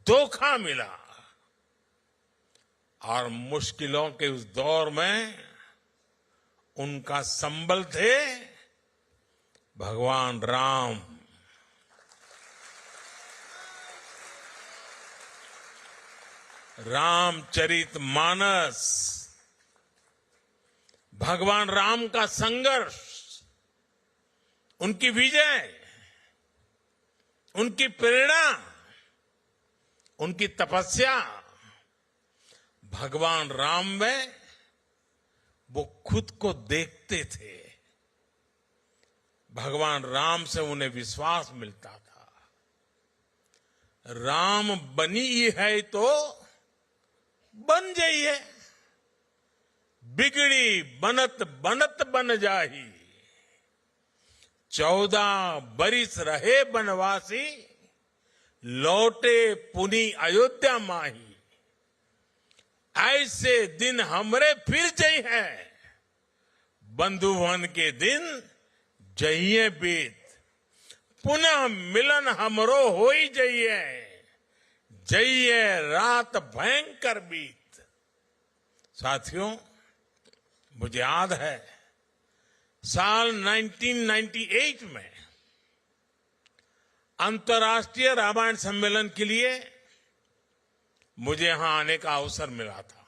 धोखा मिला और मुश्किलों के उस दौर में उनका संबल थे भगवान राम। रामचरितमानस, भगवान राम का संघर्ष, उनकी विजय, उनकी प्रेरणा, उनकी तपस्या, भगवान राम में वो खुद को देखते थे। भगवान राम से उन्हें विश्वास मिलता था। राम बनी है तो बन जाइए, बिगड़ी बनत बनत बन जाही। 14 बरिस रहे बनवासी, लौटे पुनी अयोध्या माही। ऐसे दिन हमरे फिर जई है, बंधुवन के दिन जइए बीत। पुनः मिलन हमरो हो ही जइए, जइए रात भयंकर बीत। साथियों, मुझे याद है साल 1998 में अंतर्राष्ट्रीय रामायण सम्मेलन के लिए मुझे यहां आने का अवसर मिला था।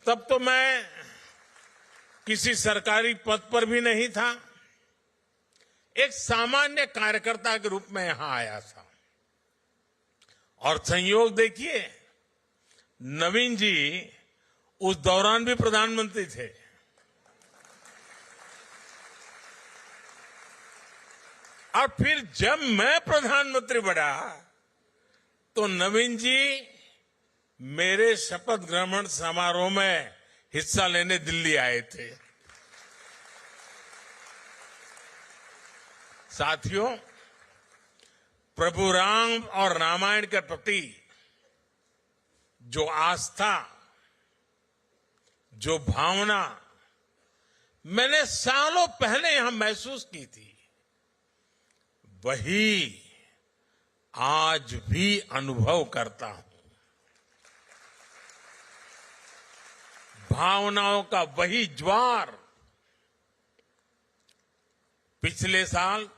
तब तो मैं किसी सरकारी पद पर भी नहीं था, एक सामान्य कार्यकर्ता के रूप में यहां आया था। और संयोग देखिए, नवीन जी उस दौरान भी प्रधानमंत्री थे। और फिर जब मैं प्रधानमंत्री बना तो नवीन जी मेरे शपथ ग्रहण समारोह में हिस्सा लेने दिल्ली आए थे। साथियों, प्रभु राम और रामायण के प्रति जो आस्था, जो भावना मैंने सालों पहले यहां महसूस की थी, वही आज भी अनुभव करता हूं। भावनाओं का वही ज्वार पिछले साल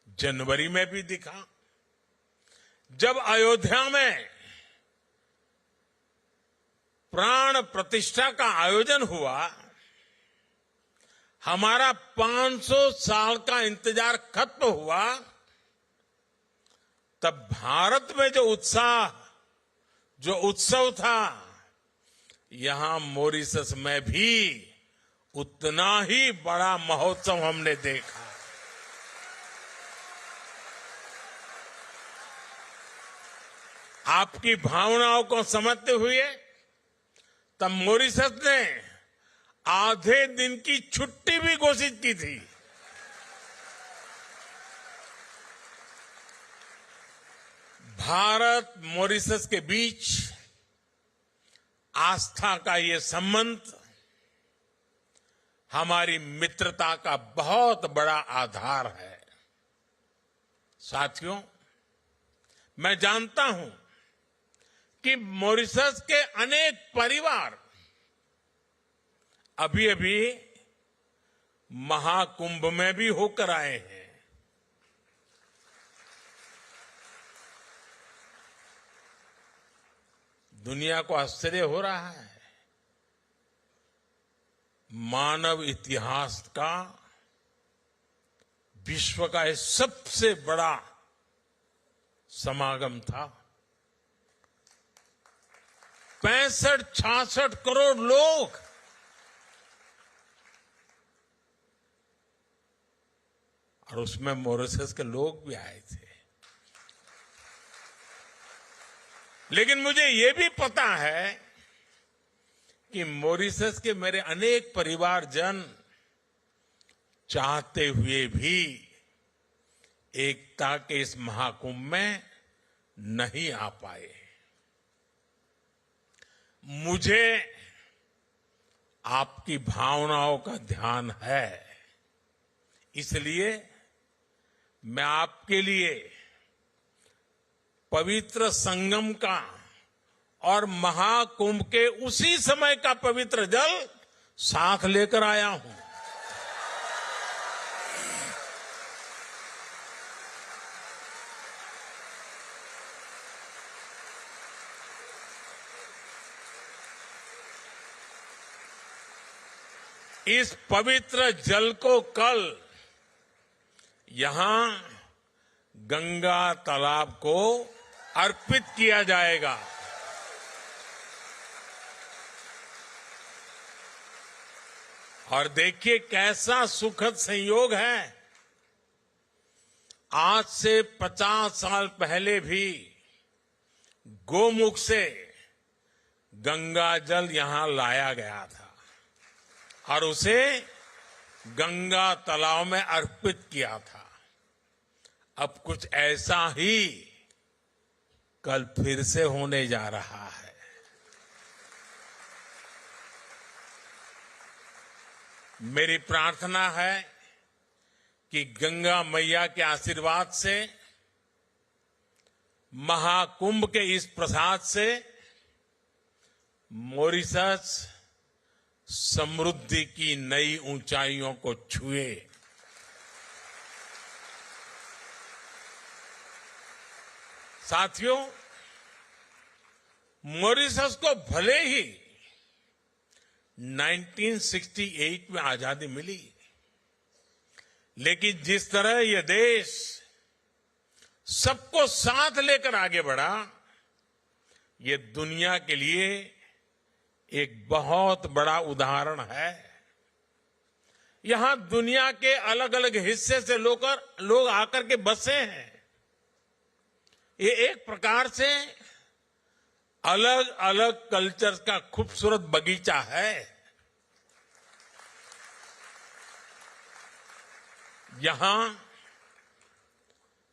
जनवरी में भी दिखा, जब अयोध्या में प्राण प्रतिष्ठा का आयोजन हुआ। हमारा 500 साल का इंतजार खत्म हुआ। तब भारत में जो उत्साह, जो उत्सव था, यहां मॉरिशस में भी उतना ही बड़ा महोत्सव हमने देखा। आपकी भावनाओं को समझते हुए तब मॉरिशस ने आधे दिन की छुट्टी भी घोषित की थी। भारत मॉरिशस के बीच आस्था का ये संबंध हमारी मित्रता का बहुत बड़ा आधार है। साथियों, मैं जानता हूं कि मॉरिशस के अनेक परिवार अभी अभी महाकुंभ में भी होकर आए हैं। दुनिया को आश्चर्य हो रहा है। मानव इतिहास का, विश्व का यह सबसे बड़ा समागम था। 65-66 करोड़ लोग, और उसमें मॉरिशस के लोग भी आए थे। लेकिन मुझे यह भी पता है कि मॉरिशस के मेरे अनेक परिवारजन चाहते हुए भी एकता के इस महाकुंभ में नहीं आ पाए। मुझे आपकी भावनाओं का ध्यान है, इसलिए मैं आपके लिए पवित्र संगम का और महाकुंभ के उसी समय का पवित्र जल साथ लेकर आया हूं। इस पवित्र जल को कल यहां गंगा तालाब को अर्पित किया जाएगा। और देखिए कैसा सुखद संयोग है। आज से 50 साल पहले भी गोमुख से गंगा जल यहां लाया गया था और उसे गंगा तालाब में अर्पित किया था। अब कुछ ऐसा ही कल फिर से होने जा रहा है। मेरी प्रार्थना है कि गंगा मैया के आशीर्वाद से, महाकुंभ के इस प्रसाद से मॉरिशस समृद्धि की नई ऊंचाइयों को छुए। साथियों, मॉरिशस को भले ही 1968 में आजादी मिली, लेकिन जिस तरह यह देश सबको साथ लेकर आगे बढ़ा, ये दुनिया के लिए एक बहुत बड़ा उदाहरण है। यहां दुनिया के अलग अलग हिस्से से लोग आकर के बसे हैं। ये एक प्रकार से अलग अलग कल्चर का खूबसूरत बगीचा है। यहां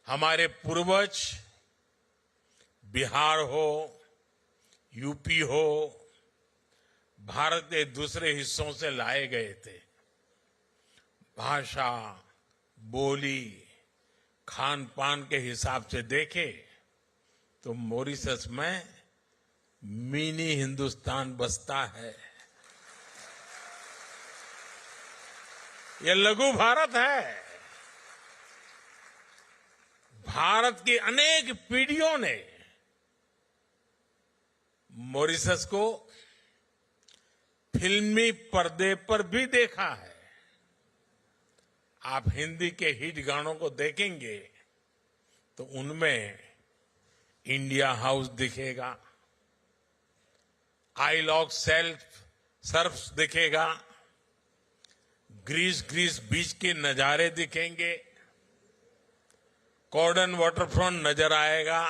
हमारे पूर्वज बिहार हो, यूपी हो, भारत के दूसरे हिस्सों से लाए गए थे। भाषा, बोली, खान पान के हिसाब से देखे तो मॉरिशस में मिनी हिंदुस्तान बसता है। यह लघु भारत है। भारत की अनेक पीढ़ियों ने मॉरिशस को फिल्मी पर्दे पर भी देखा है। आप हिंदी के हिट गानों को देखेंगे तो उनमें इंडिया हाउस दिखेगा, आई लॉक सर्फ दिखेगा, ग्रीस बीच के नजारे दिखेंगे, कॉर्डन वाटरफ्रंट नजर आएगा,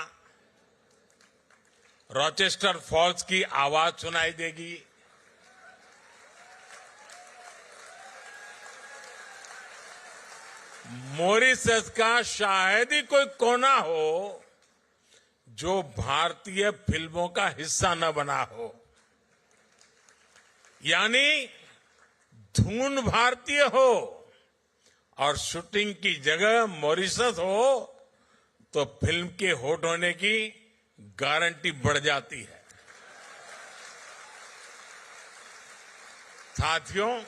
रॉचेस्टर फॉल्स की आवाज सुनाई देगी। मॉरिशस का शायद ही कोई कोना हो जो भारतीय फिल्मों का हिस्सा न बना हो। यानी धुन भारतीय हो और शूटिंग की जगह मॉरिशस हो तो फिल्म के हिट होने की गारंटी बढ़ जाती है। साथियों,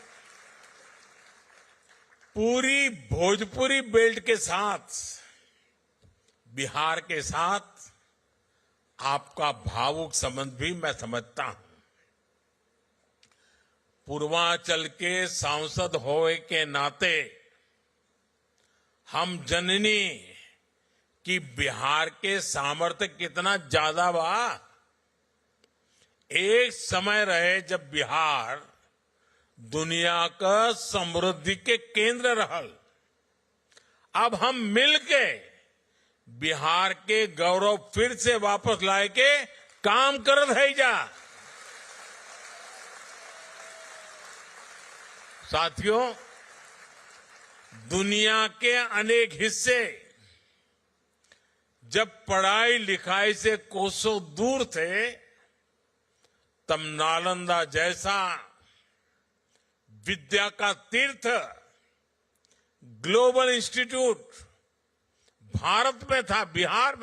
पूरी भोजपुरी बेल्ट के साथ बिहार के साथ आपका भावुक संबंध भी मैं समझता हूं। पूर्वांचल के सांसद होने के नाते हम जननी कि बिहार के सामर्थ्य कितना ज्यादा बा। एक समय रहे जब बिहार दुनिया का समृद्धि के केंद्र रहल। अब हम मिलके बिहार के गौरव फिर से वापस लाए के काम करत है जा। साथियों, दुनिया के अनेक हिस्से जब पढ़ाई लिखाई से कोसों दूर थे, तब नालंदा जैसा विद्या का तीर्थ ग्लोबल इंस्टीट्यूट भारत में था, बिहार में।